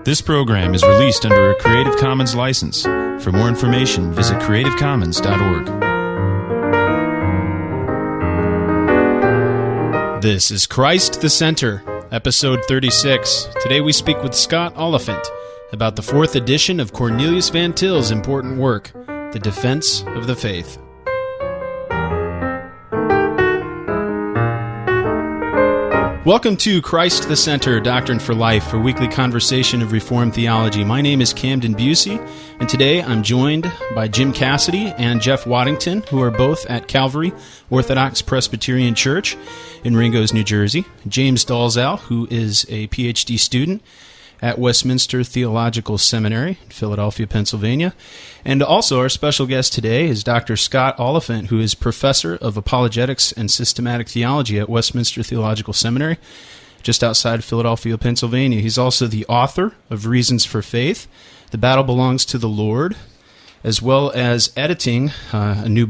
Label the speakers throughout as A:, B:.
A: This program is released under a Creative Commons license. For more information, visit creativecommons.org. This is Christ the Center, episode 36. Today we speak with Scott Oliphint about the fourth edition of Cornelius Van Til's important work, The Defense of the Faith. Welcome to Christ the Center, Doctrine for Life, a weekly conversation of Reformed theology. My name is Camden Busey, and today I'm joined by Jim Cassidy and Jeff Waddington, who are both at Calvary Orthodox Presbyterian Church in Ringgoes, New Jersey. James Dalzell, who is a PhD student at Westminster Theological Seminary in Philadelphia, Pennsylvania. And also our special guest today is Dr. Scott Oliphint, who is professor of apologetics and systematic theology at Westminster Theological Seminary, just outside Philadelphia, Pennsylvania. He's also the author of Reasons for Faith, The Battle Belongs to the Lord, as well as editing a new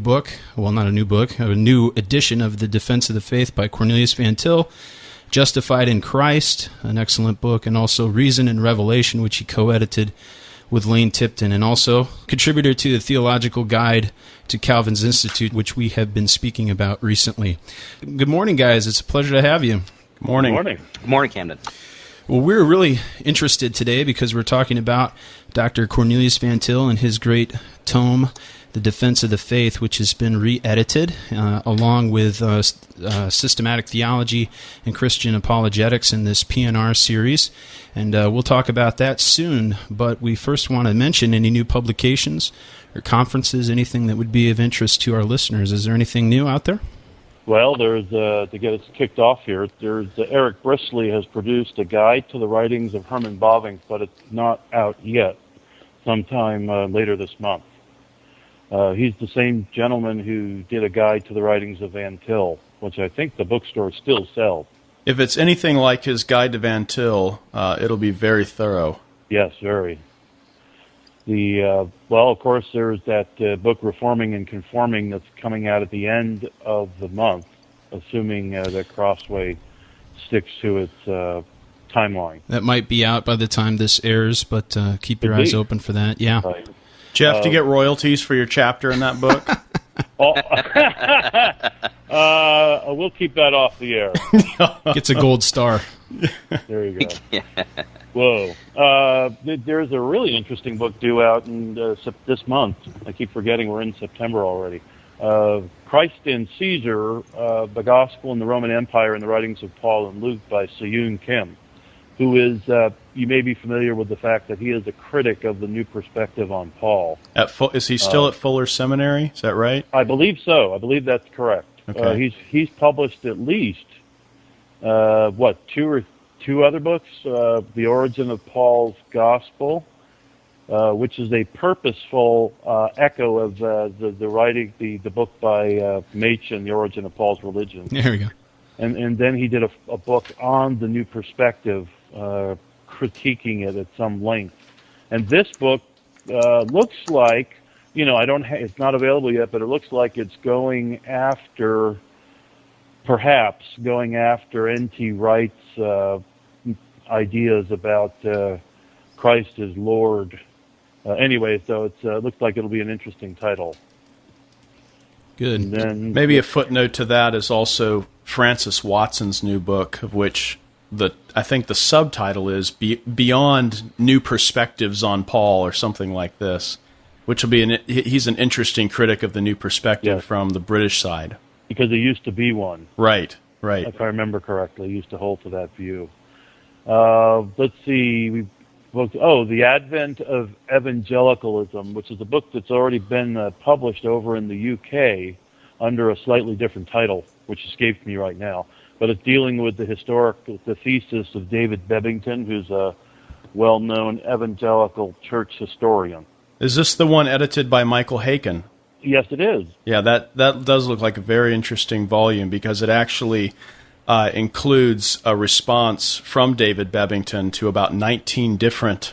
A: edition of The Defense of the Faith by Cornelius Van Til, Justified in Christ, an excellent book, and also Reason and Revelation, which he co-edited with Lane Tipton, and also contributor to the Theological Guide to Calvin's Institute, which we have been speaking about recently. Good morning, guys. It's a pleasure to have you.
B: Good morning.
C: Good morning.
B: Good morning, Camden.
A: Well, we're really interested today because we're talking about Dr. Cornelius Van Til and his great tome, The Defense of the Faith, which has been re-edited along with systematic theology and Christian apologetics in this PNR series. And we'll talk about that soon, but we first want to mention any new publications or conferences, anything that would be of interest to our listeners. Is there anything new out there?
C: Well, there's to get us kicked off here, there's Eric Brisley has produced a guide to the writings of Herman Bavinck, but it's not out yet, sometime later this month. He's the same gentleman who did a guide to the writings of Van Til, which I think the bookstore still sells.
B: If it's anything like his guide to Van Til, it'll be very thorough.
C: Yes, very. Of course, there's that book, Reforming and Conforming, that's coming out at the end of the month, assuming that Crossway sticks to its timeline.
A: That might be out by the time this airs, but keep your eyes open for that. Yeah.
C: Right.
B: Jeff, do you get royalties for your chapter in that book?
C: We'll keep that off the air.
A: Gets a gold star.
C: There you go. Whoa. There's a really interesting book due out in this month. I keep forgetting we're in September already. Christ and Caesar, The Gospel in the Roman Empire and the Writings of Paul and Luke by Seyoon Kim, who is, you may be familiar with the fact that he is a critic of the new perspective on Paul.
B: Is he still at Fuller Seminary? Is that right?
C: I believe so. I believe that's correct.
B: Okay.
C: He's published at least, two other books? The Origin of Paul's Gospel, which is a purposeful echo of the writing, the book by Machen, The Origin of Paul's Religion.
A: There we go.
C: And then he did a book on the new perspective, critiquing it at some length. And this book looks like, it's not available yet, but it looks like it's going after N.T. Wright's ideas about Christ as Lord. Anyway, so it looks like it'll be an interesting title.
A: Good.
C: And then,
B: maybe a footnote to that is also Francis Watson's new book, of which I think the subtitle is Beyond New Perspectives on Paul, or something like this, which will be he's an interesting critic of the new perspective from the British side.
C: Because there used to be one.
B: Right.
C: If I remember correctly, used to hold to that view. Let's see. The Advent of Evangelicalism, which is a book that's already been published over in the UK under a slightly different title, which escapes me right now. But it's dealing with the thesis of David Bebbington, who's a well-known evangelical church historian.
B: Is this the one edited by Michael Haken?
C: Yes, it is.
B: Yeah, that does look like a very interesting volume because it actually includes a response from David Bebbington to about 19 different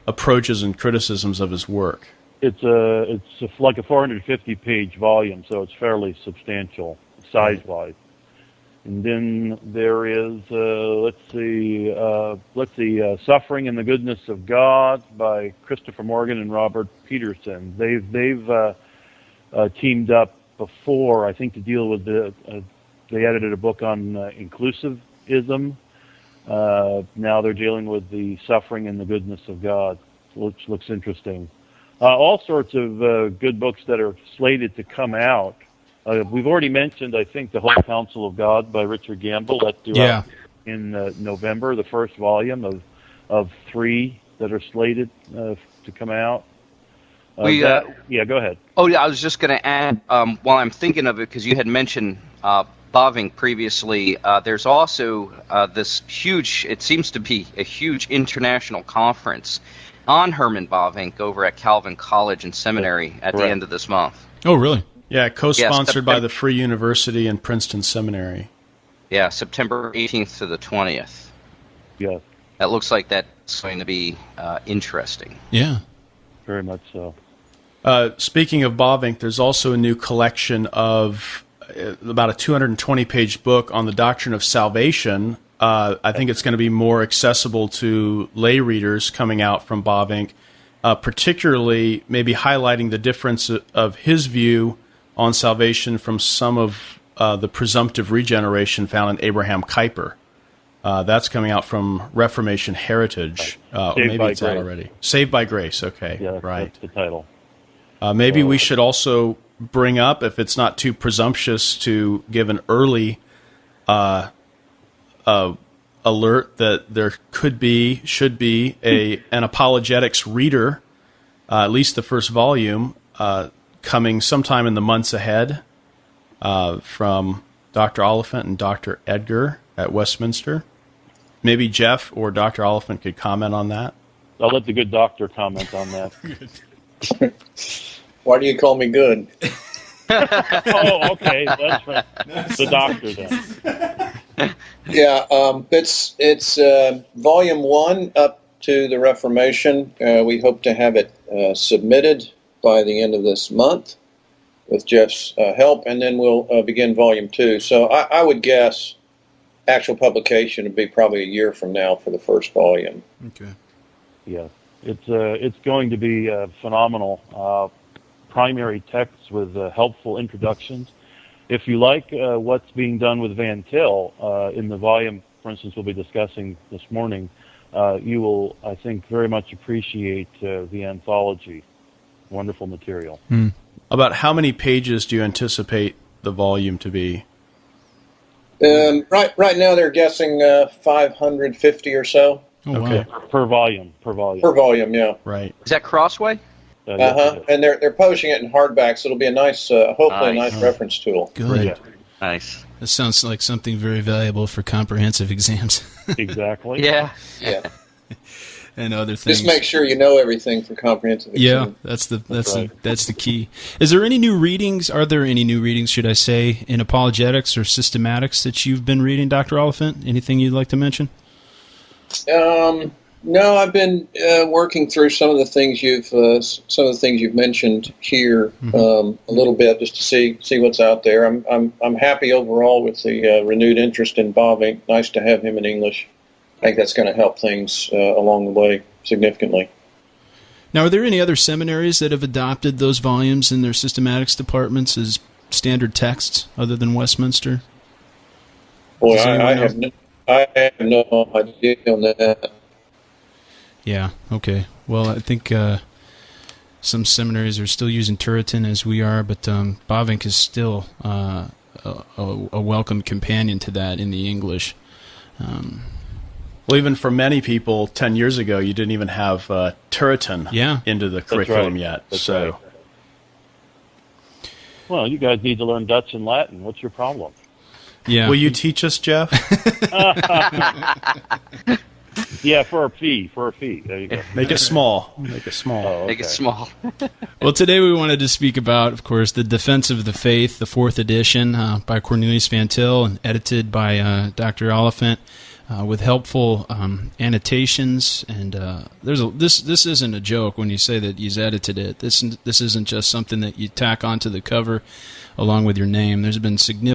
B: approaches and criticisms of his work.
C: It's like a 450-page volume, so it's fairly substantial size-wise. And then there is, Suffering and the Goodness of God by Christopher Morgan and Robert Peterson. They've teamed up before, I think, to deal with they edited a book on inclusivism. Now they're dealing with the Suffering and the Goodness of God, which looks interesting. All sorts of good books that are slated to come out. We've already mentioned, I think, The Whole Counsel of God by Richard Gamble. That's due out in November, the first volume of 3 that are slated to come out. Go ahead.
D: Oh, yeah, I was just going to add, while I'm thinking of it, because you had mentioned Bavinck previously, there's also this huge, it seems to be a huge international conference on Herman Bavinck over at Calvin College and Seminary at the end of this month.
A: Oh, really?
B: Yeah, co-sponsored by the Free University and Princeton Seminary.
D: Yeah, September 18th to the 20th.
C: Yeah.
D: That looks like that's going to be interesting.
A: Yeah.
C: Very much so.
B: Speaking of Bavinck, there's also a new collection of about a 220-page book on the doctrine of salvation. I think it's going to be more accessible to lay readers coming out from Bavinck, particularly maybe highlighting the difference of his view on salvation from some of the presumptive regeneration found in Abraham Kuyper. That's coming out from Reformation Heritage. Maybe it's out already. Saved by Grace, okay.
C: Yeah,
B: right.
C: That's the title.
B: Maybe we should also bring up, if it's not too presumptuous, to give an early alert that there should be an apologetics reader, at least the first volume, coming sometime in the months ahead from Dr. Oliphint and Dr. Edgar at Westminster. Maybe Jeff or Dr. Oliphint could comment on that.
C: I'll let the good doctor comment on that.
E: Why do you call me good?
C: Oh, okay. That's right. The doctor then.
E: Yeah, it's volume 1 up to the Reformation. We hope to have it submitted by the end of this month with Jeff's help, and then we'll begin volume 2. So I would guess actual publication would be probably a year from now for the first volume.
A: Okay.
C: Yes, it's going to be phenomenal. Primary texts with helpful introductions. If you like what's being done with Van Til in the volume, for instance, we'll be discussing this morning, you will, I think, very much appreciate the anthology. Wonderful material.
B: About how many pages do you anticipate the volume to be?
E: Right now they're guessing 550 or so.
A: Oh,
B: okay.
A: Wow.
C: Per volume.
E: Per volume, yeah.
B: Right.
D: Is that Crossway?
E: And they're publishing it in hardback, so it'll be a nice, hopefully a nice reference tool.
A: Good.
C: Yeah.
D: Nice.
A: That sounds like something very valuable for comprehensive exams.
C: Exactly.
D: Yeah.
A: And other things.
E: Just make sure you know everything for comprehensive exam.
A: Yeah, that's the key. Is there any new readings? Are there any new readings, should I say, in apologetics or systematics that you've been reading, Dr. Oliphint? Anything you'd like to mention?
E: No, I've been working through some of the things you've mentioned here a little bit, just to see what's out there. I'm happy overall with the renewed interest in Bavinck. Nice to have him in English. I think that's going to help things along the way significantly.
A: Now, are there any other seminaries that have adopted those volumes in their systematics departments as standard texts other than Westminster?
E: Boy, I have no idea on that.
A: Yeah, okay. Well, I think some seminaries are still using Turretin as we are, but Bavinck is still a welcome companion to that in the English.
B: Well, even for many people 10 years ago, you didn't even have Turretin into the curriculum yet.
C: That's right. Well, you guys need to learn Dutch and Latin. What's your problem?
A: Yeah.
B: Will you teach us, Jeff?
C: Yeah, for a fee. There you go.
B: Make it small.
C: Oh, okay.
D: Make it small.
A: Well, today we wanted to speak about, of course, The Defense of the Faith, the 4th edition by Cornelius Van Til and edited by Dr. Oliphint. With helpful annotations, and this isn't a joke when you say that he's edited it. This isn't just something that you tack onto the cover along with your name. There's been significant